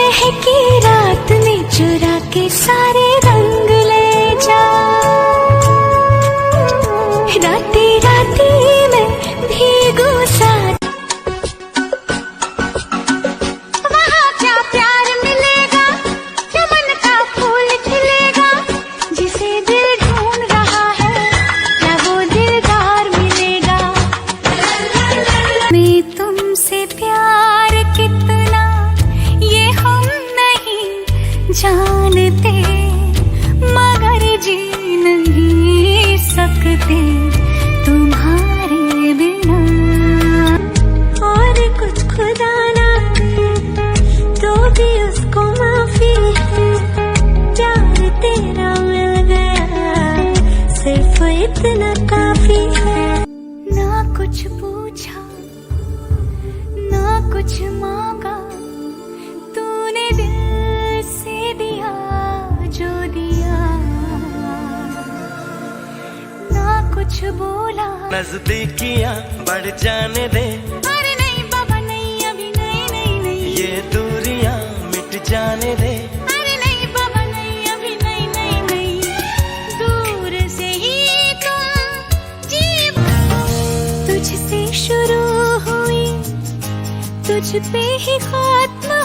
महकी रात में चुरा के सारे रंग ले जा। राती राती में भीगू साथ। वहाँ क्या प्यार मिलेगा, क्या मन का फूल खिलेगा, जिसे दिल ढूंढ रहा है क्या वो दिलदार मिलेगा। मैं तुमसे प्यार कितना ये हम नहीं जानते, मगर जी नहीं सकते तुम्हारे बिना। और कुछ खुदा ना दे तो भी उसको माफी है, प्यार तेरा मिल गया सिर्फ इतना काफी है। ना कुछ पूछा ना कुछ मांगा, तूने दिल से दिया जो दिया। ना कुछ बोला, नजदीकियां बढ़ जाने दे। अरे नहीं बाबा नहीं, अभी नहीं नहीं नहीं। ये दूरियां मिट जाने दे। अरे नहीं बाबा नहीं, अभी नहीं नहीं नहीं। दूर से ही तुम जीव तुझसे शुरू हुई, तुझ पे ही खत्म